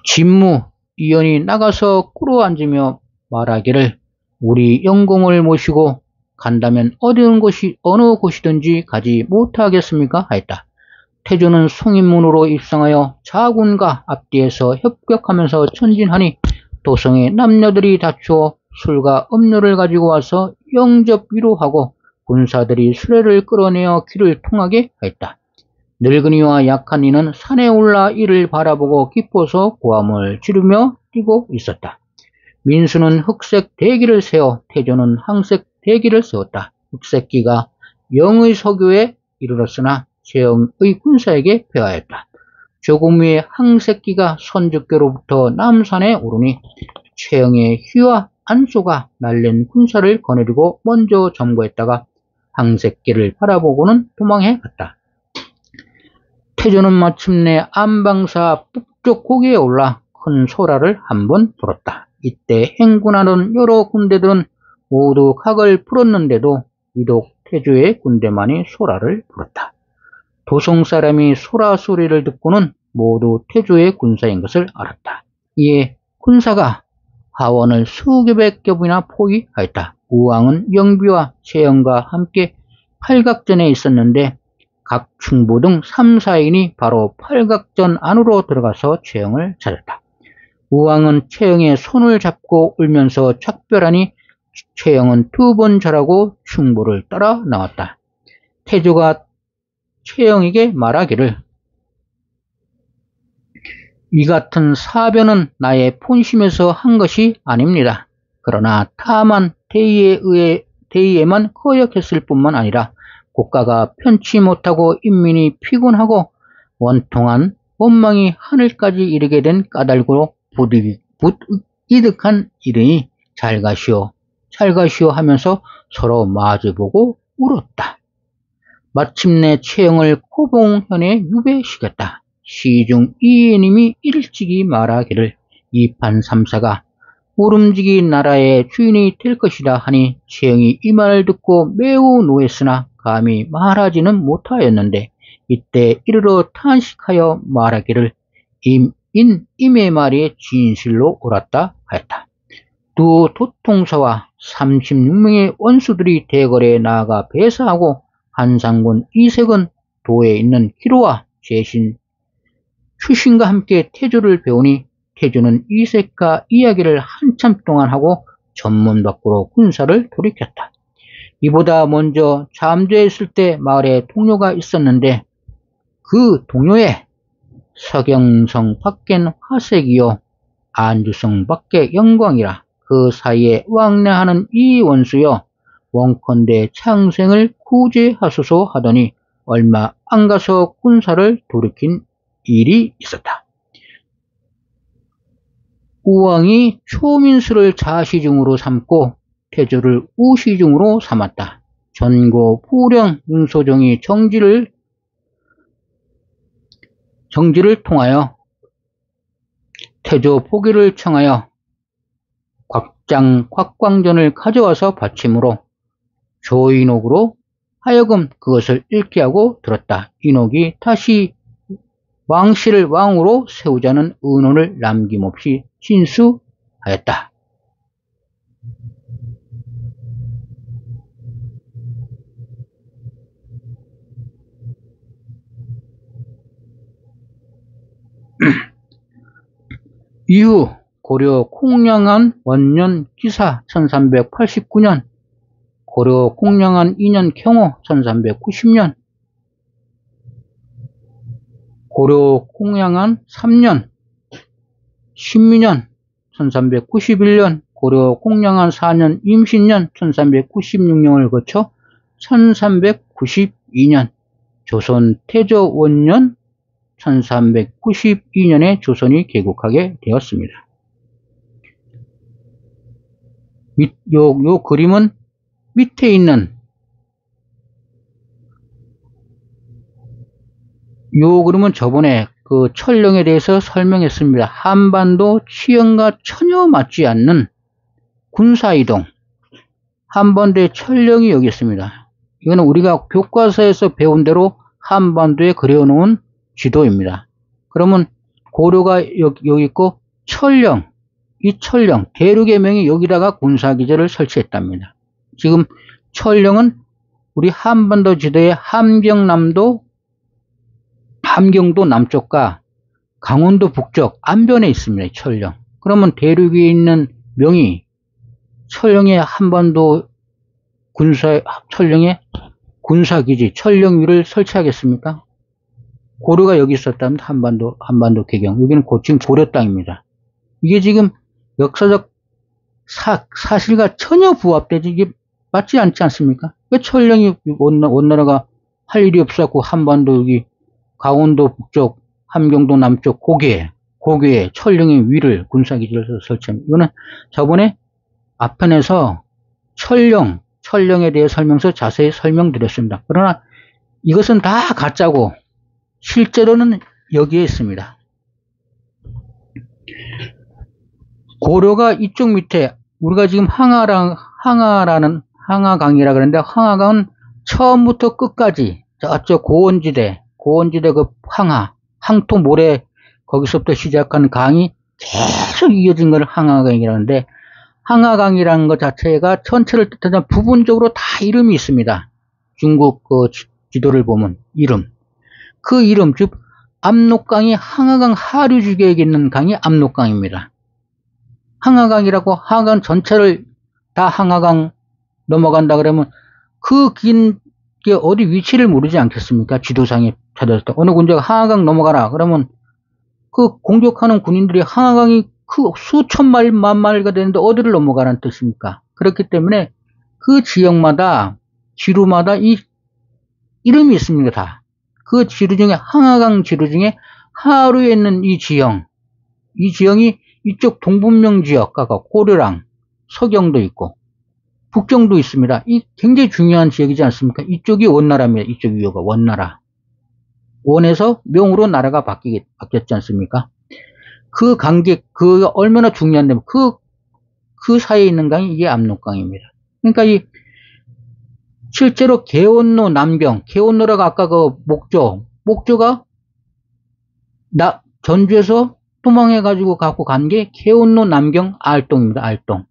진무 이연이 나가서 꿇어 앉으며 말하기를 우리 영공을 모시고 간다면 어느 곳이든지 가지 못하겠습니까 하였다. 태조는 숭인문으로 입성하여 자군과 앞뒤에서 협격하면서 전진하니 도성의 남녀들이 다투어 술과 음료를 가지고 와서 영접 위로하고 군사들이 수레를 끌어내어 길을 통하게 하였다. 늙은이와 약한 이는 산에 올라 이를 바라보고 기뻐서 고함을 지르며 뛰고 있었다. 민수는 흑색 대기를 세워 태조는 황색 대기를 세웠다. 흑색기가 영의 서교에 이르렀으나 최영의 군사에게 패하였다. 조금 후에 황색기가 선주교로부터 남산에 오르니 최영의 휘와 안소가 날린 군사를 거느리고 먼저 점거했다가 황색기를 바라보고는 도망해 갔다. 태조는 마침내 안방사 북쪽 고개에 올라 큰 소라를 한번 불었다. 이때 행군하던 여러 군대들은 모두 각을 풀었는데도 유독 태조의 군대만이 소라를 불었다. 도성 사람이 소라 소리를 듣고는 모두 태조의 군사인 것을 알았다. 이에 군사가 화원을 수백 겹이나 포위하였다. 우왕은 영비와 최영과 함께 팔각전에 있었는데 각 충부 등 3, 4인이 바로 팔각전 안으로 들어가서 최영을 찾았다. 우왕은 최영의 손을 잡고 울면서 작별하니 최영은 2번 절하고 충부를 따라 나왔다. 태조가 최영에게 말하기를 이 같은 사변은 나의 본심에서 한 것이 아닙니다. 그러나 다만 대의에만 거역했을 뿐만 아니라 국가가 편치 못하고 인민이 피곤하고 원통한 원망이 하늘까지 이르게 된 까닭으로 이득한 일이니 잘 가시오 하면서 서로 마주보고 울었다. 마침내 최영을 호봉현에 유배시켰다. 시중 이인님이 일찍이 말하기를 이판삼사가 모름지기 나라의 주인이 될 것이라 하니 최영이 이 말을 듣고 매우 노했으나 감히 말하지는 못하였는데 이때 이르러 탄식하여 말하기를 임의 말이 진실로 옳았다 하였다. 두 도통사와 36명의 원수들이 대궐에 나아가 배사하고 한상군 이색은 도에 있는 기로와 제신 추신과 함께 태조를 배우니 태조는 이색과 이야기를 한참 동안 하고 전문 밖으로 군사를 돌이켰다. 이보다 먼저 잠재에 있을 때 마을에 동료가 있었는데 그 동료에 서경성 밖엔 화색이요 안주성 밖에 영광이라. 그 사이에 왕래하는 이 원수여 원컨대 창생을 구제하소서 하더니 얼마 안 가서 군사를 돌이킨 일이 있었다. 우왕이 초민수를 자시중으로 삼고 태조를 우시중으로 삼았다. 전고 부령 윤소종이 정지를 통하여 태조 포기를 청하여 곽광전을 가져와서 바침으로 조인옥으로 하여금 그것을 읽게 하고 들었다. 인옥이 다시 왕씨를 왕으로 세우자는 의논을 남김없이 진수하였다. 이후 고려 콩량한 원년 기사 1389년, 고려 콩량한 2년 경호 1390년, 고려 콩량한 3년 신미년 1391년, 고려 콩량한 4년 임신년 1396년을 거쳐 1392년, 조선 태조 원년 1392년에 조선이 개국하게 되었습니다. 요 그림은 밑에 있는 요 그림은 저번에 그 철령에 대해서 설명했습니다. 한반도 치형과 전혀 맞지 않는 군사이동. 한반도의 철령이 여기 있습니다. 이거는 우리가 교과서에서 배운 대로 한반도에 그려놓은 지도입니다. 그러면 고려가 여기 있고 철령, 이 철령, 대륙의 명이 여기다가 군사기지를 설치했답니다. 지금 철령은 우리 한반도 지도의 함경도 남쪽과 강원도 북쪽 안변에 있습니다. 철령. 그러면 대륙에 있는 명이 철령의 한반도 철령의 군사기지, 철령 위를 설치하겠습니까? 고려가 여기 있었다면 한반도 개경. 여기는 지금 고려 땅입니다. 이게 지금 역사적 사실과 전혀 부합되지, 이게 맞지 않지 않습니까? 왜 철령이 원나라가 할 일이 없었고 한반도 여기 강원도 북쪽, 함경도 남쪽 고개에 철령의 위를 군사기지를 설치합니다. 이거는 저번에 앞편에서 철령에 대해 설명서 자세히 설명드렸습니다. 그러나 이것은 다 가짜고 실제로는 여기에 있습니다. 고려가 이쪽 밑에 우리가 지금 항하강이라 그러는데 항하강은 처음부터 끝까지 저쪽 고원지대 그 항토 모래 거기서부터 시작한 강이 계속 이어진 걸 항하강이라는데 항하강이라는 것 자체가 전체를 뜻하는 부분적으로 다 이름이 있습니다. 중국 그 지도를 보면 그 이름 즉 압록강이 항하강 하류지대에 있는 강이 압록강입니다. 항하강이라고 항하강 전체를 다 항하강 넘어간다 그러면 그 긴 게 어디 위치를 모르지 않겠습니까? 지도상에 찾았을 때 어느 군데가 항하강 넘어가라 그러면 그 공격하는 군인들이 항하강이 그 수천 마일 만 마일가 되는데 어디를 넘어가라는 뜻입니까? 그렇기 때문에 그 지역마다 지루마다 이 이름이 있습니다. 다. 그 지루 중에 항하강 지루 중에 하류에 있는 이 지형이 이쪽 동분명 지역, 아까 고려랑 서경도 있고 북경도 있습니다. 이 굉장히 중요한 지역이지 않습니까? 이쪽이 원나라입니다. 이쪽 위가 원나라. 원에서 명으로 나라가 바뀌었지 않습니까? 그 관계, 얼마나 중요한데, 그 사이에 있는 강이 이게 압록강입니다. 그러니까 실제로 개온로 남경, 개온로라가 아까 그 목조가 전주에서 도망해가지고 갖고 간 게 개온로 남경 알동입니다. 알동.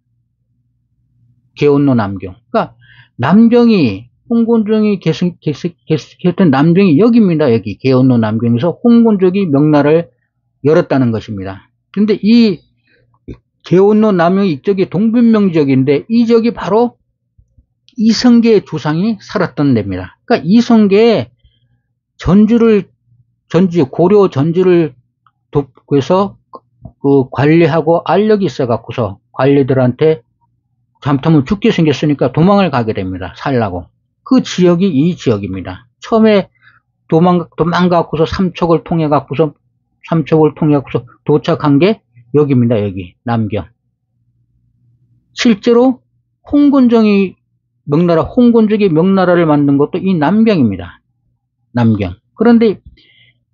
개온로 남경. 그러니까 남경이 홍곤족이 계속했던 남경이 여기입니다. 여기 개온로 남경에서 홍곤족이 명나라를 열었다는 것입니다. 근데 이 개온로 남경이 이쪽이 동분명 지역인데 이 지역이 바로 이성계의 조상이 살았던 데입니다. 그러니까 이성계의 고려 전주를 돕고서 그 관리하고 알력이 있어갖고서 관리들한테 잘못하면 죽게 생겼으니까 도망을 가게 됩니다. 살라고. 그 지역이 이 지역입니다. 처음에 도망가고서 삼척을 통해갖고서 도착한 게 여기입니다. 여기 남경. 실제로 홍곤족이 명나라를 만든 것도 이 남경입니다. 남경. 그런데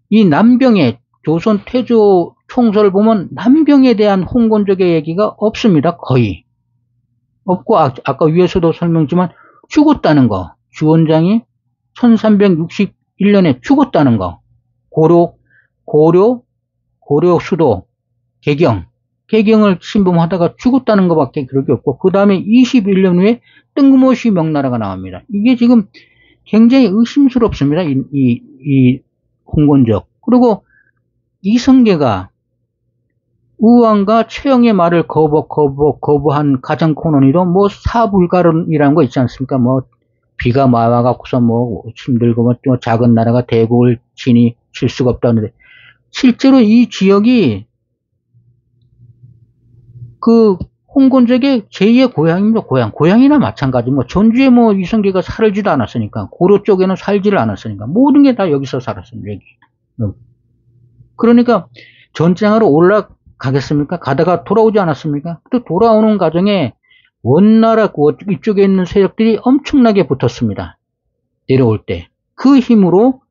이 남경의 조선 태조 총서를 보면 남경에 대한 홍곤족의 얘기가 없습니다. 거의. 없고 아까 위에서도 설명했지만 죽었다는 거. 주원장이 1361년에 죽었다는 거. 고려 수도 개경을 신봉하다가 죽었다는 것밖에 기록이 없고 그 다음에 21년 후에 뜬금없이 명나라가 나옵니다. 이게 지금 굉장히 의심스럽습니다. 이 홍곤족. 그리고 이성계가 우왕과 최영의 말을 거부한 가장 큰 원인도 뭐 사불가론이라는 거 있지 않습니까? 뭐 비가 와갖고서 뭐 힘들고 뭐 작은 나라가 대국을 칠 수가 없다는데 실제로 이 지역이 그 홍곤족의 제2의 고향입니다. 고향이나 마찬가지. 뭐 전주에 뭐 이성계가 살지도 않았으니까 고려 쪽에는 살지를 않았으니까 모든 게 다 여기서 살았습니다. 여기. 그러니까 전장으로 올라가겠습니까? 가다가 돌아오지 않았습니까? 또 돌아오는 과정에 원나라 이쪽에 있는 세력들이 엄청나게 붙었습니다. 내려올 때. 그 힘으로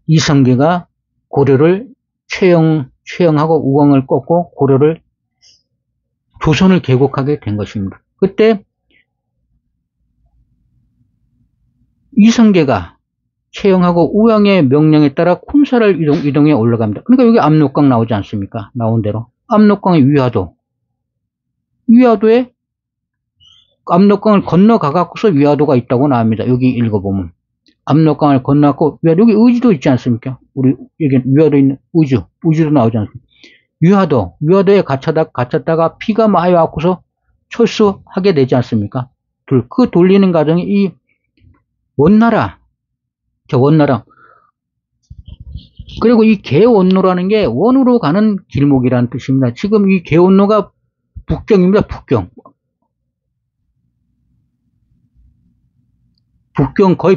이성계가 고려를 최영하고 우왕을 꺾고 조선을 개국하게 된 것입니다. 그때 이성계가 최영하고 우왕의 명령에 따라 콤사를 이동해 올라갑니다. 그러니까 여기 압록강 나오지 않습니까? 나온 대로. 압록강의 위화도에 압록강을 건너가갖고서 위화도가 있다고 나옵니다. 여기 읽어보면. 압록강을 건너고 여기 의지도 있지 않습니까? 우리 여기 위화도 있는 의지도 나오지 않습니까? 위화도에 갇혔다가 피가 많이 와갖고서 철수하게 되지 않습니까? 그 돌리는 과정이 이 원나라. 그리고 이 개원로라는 게 원으로 가는 길목이라는 뜻입니다. 지금 이 개원로가 북경입니다.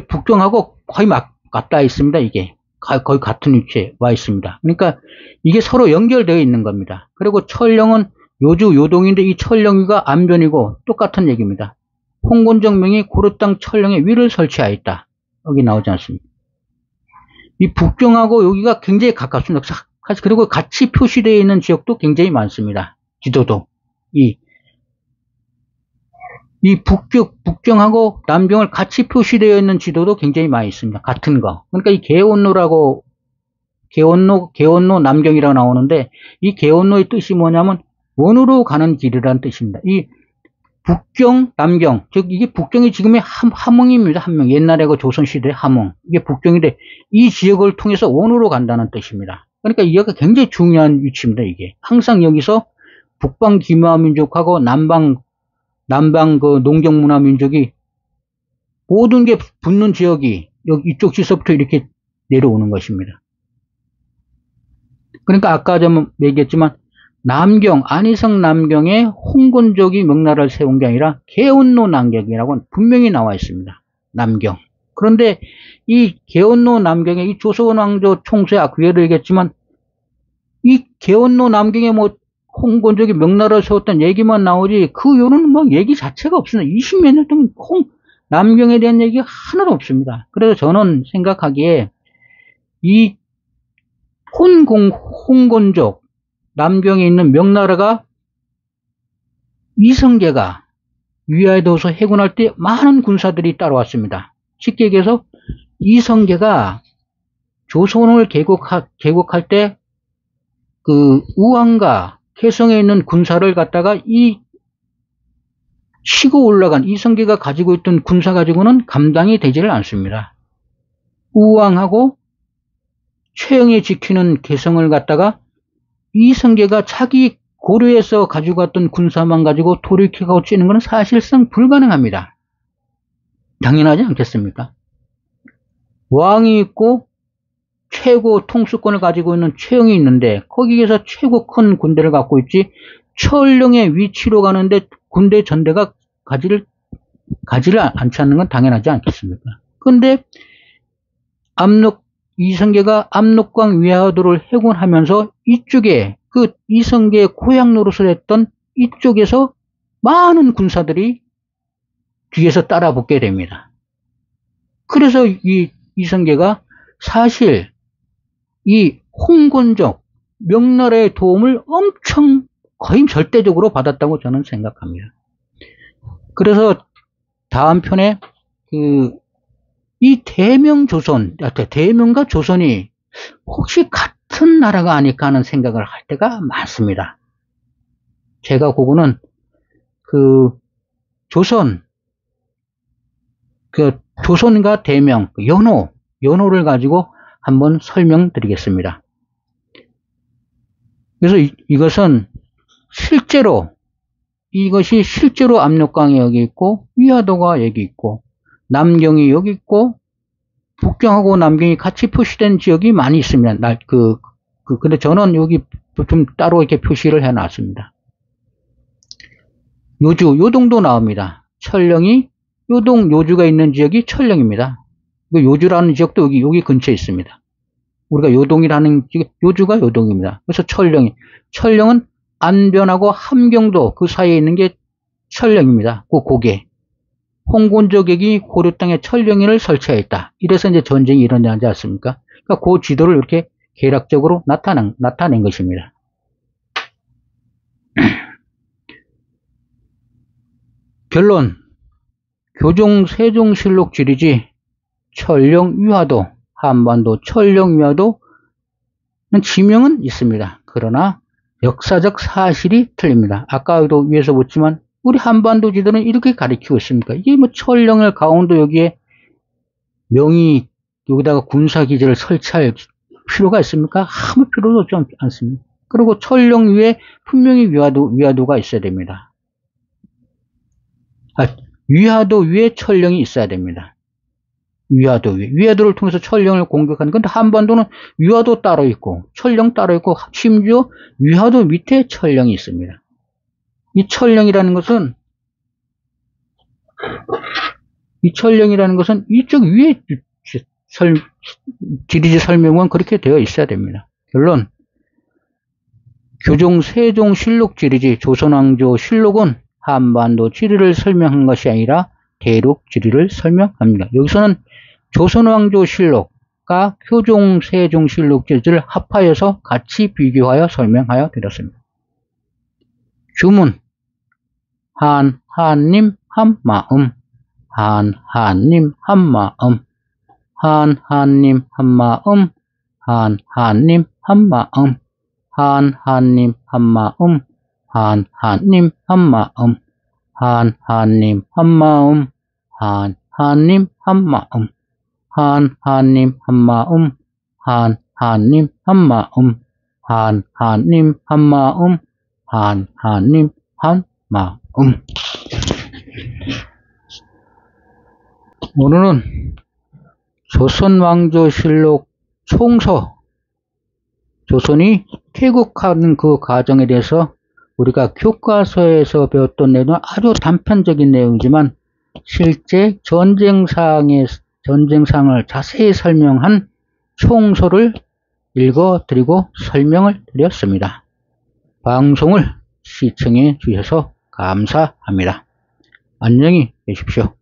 북경하고 거의 맞닿아 있습니다. 이게. 거의 같은 위치에 와 있습니다. 그러니까 이게 서로 연결되어 있는 겁니다. 그리고 철령은 요동인데 이 철령위가 안변이고 똑같은 얘기입니다. 홍곤정명이 고려 땅 철령에 위를 설치하였다. 여기 나오지 않습니까? 이 북경하고 여기가 굉장히 가깝습니다. 그리고 같이 표시되어 있는 지역도 굉장히 많습니다. 지도도. 이 북경하고 남경을 같이 표시되어 있는 지도도 굉장히 많이 있습니다. 같은 거. 그러니까 이 개원로 남경이라고 나오는데 이 개원로의 뜻이 뭐냐면 원으로 가는 길이라는 뜻입니다. 이 북경, 남경, 즉 이게 북경이 지금의 함흥입니다. 함흥. 옛날에 그 조선시대의 함흥. 이게 북경인데 이 지역을 통해서 원으로 간다는 뜻입니다. 그러니까 이게 굉장히 중요한 위치입니다. 이게. 항상 여기서 북방 기마 민족하고 남방 그 농경 문화 민족이 모든 게 붙는 지역이 여기 이쪽 지서부터 이렇게 내려오는 것입니다. 그러니까 아까 좀 얘기했지만 안희성 남경에 홍곤족이 명나라를 세운 게 아니라 개원로 남경이라고 분명히 나와 있습니다. 남경. 그런데 이 개원로 남경에 이 조선 왕조 총수의 위에도 얘기했지만 이 개원로 남경에 뭐 홍곤족이 명나라를 세웠던 얘기만 나오지 그 요는 뭐 얘기 자체가 없습니다. 20몇 년 동안 남경에 대한 얘기가 하나도 없습니다. 그래서 저는 생각하기에 이 홍건족, 남경에 있는 명나라가 이성계가 위화도에서 해군할 때 많은 군사들이 따라왔습니다. 쉽게 얘기해서 이성계가 조선을 개국할 때 그 우왕과 개성에 있는 군사를 갖다가 이 치고 올라간 이성계가 가지고 있던 군사 가지고는 감당이 되지를 않습니다. 우왕하고 최영이 지키는 개성을 갖다가 이성계가 자기 고려에서 가지고 왔던 군사만 가지고 돌이켜가고 찌는 것은 사실상 불가능합니다. 당연하지 않겠습니까? 왕이 있고 최고 통수권을 가지고 있는 최영이 있는데 거기에서 최고 큰 군대를 갖고 있지, 철령의 위치로 가는데 군대 전대가 가지를 않지 않는 건 당연하지 않겠습니까? 근데 이성계가 압록강 위화도를 해군하면서 이쪽에 그 이성계의 고향 노릇을 했던 이쪽에서 많은 군사들이 뒤에서 따라 붙게 됩니다. 그래서 이성계가 사실 이 홍건적 명나라의 도움을 엄청 거의 절대적으로 받았다고 저는 생각합니다. 그래서 다음 편에 이 대명과 조선이 혹시 같은 나라가 아닐까 하는 생각을 할 때가 많습니다. 제가 그거는 조선과 대명, 연호를 가지고 한번 설명드리겠습니다. 그래서 이것이 실제로 압록강이 여기 있고 위화도가 여기 있고 남경이 여기 있고 북경하고 남경이 같이 표시된 지역이 많이 있습니다. 근데 저는 여기 좀 따로 이렇게 표시를 해놨습니다. 요동도 나옵니다. 요주가 있는 지역이 철령입니다. 요주라는 지역도 여기 근처에 있습니다. 우리가 요동이라는 지역, 요주가 요동입니다. 그래서 철령은 안변하고 함경도 그 사이에 있는 게 철령입니다. 그 고개. 홍건적에게 고려 땅에 철령인을 설치하였다. 이래서 이제 전쟁이 일어나지 않습니까? 그러니까 그 지도를 이렇게 계략적으로 나타낸 것입니다. 결론. 교종 세종실록 지리지 철령 위화도, 한반도 철령 위화도는 지명은 있습니다. 그러나 역사적 사실이 틀립니다. 아까도 위에서 봤지만 우리 한반도 지도는 이렇게 가리키고 있습니까? 이게 뭐 철령을 강원도 여기에 여기다가 군사기지를 설치할 필요가 있습니까? 아무 필요도 없지 않습니다. 그리고 철령 위에 분명히 위화도가 있어야 됩니다. 위화도 위에 철령이 있어야 됩니다. 위화도를 통해서 철령을 공격하는 건데 한반도는 위화도 따로 있고 철령 따로 있고 심지어 위화도 밑에 철령이 있습니다. 이 철령이라는 것은 이쪽 위에 지리지 설명은 그렇게 되어 있어야 됩니다. 결론. 교종 세종실록 지리지 조선왕조 실록은 한반도 지리를 설명한 것이 아니라 대륙 지리를 설명합니다. 여기서는 조선왕조 실록과 교종 세종실록 지리를 합하여서 같이 비교하여 설명하여 드렸습니다. 주문. 한님 한마음, 한님 한마음, 한님 한마음, 한님 한마음, 한님 한마음, 한님 한마음, 한님 한마음, 한님 한마음, 한님 한마음, 한님 한마음, 한님 한마음, 한님 한마음. 오늘은 조선왕조실록 총서, 조선이 개국하는 그 과정에 대해서 우리가 교과서에서 배웠던 내용은 아주 단편적인 내용이지만 실제 전쟁상을 자세히 설명한 총서를 읽어드리고 설명을 드렸습니다. 방송을 시청해 주셔서 감사합니다. 안녕히 계십시오.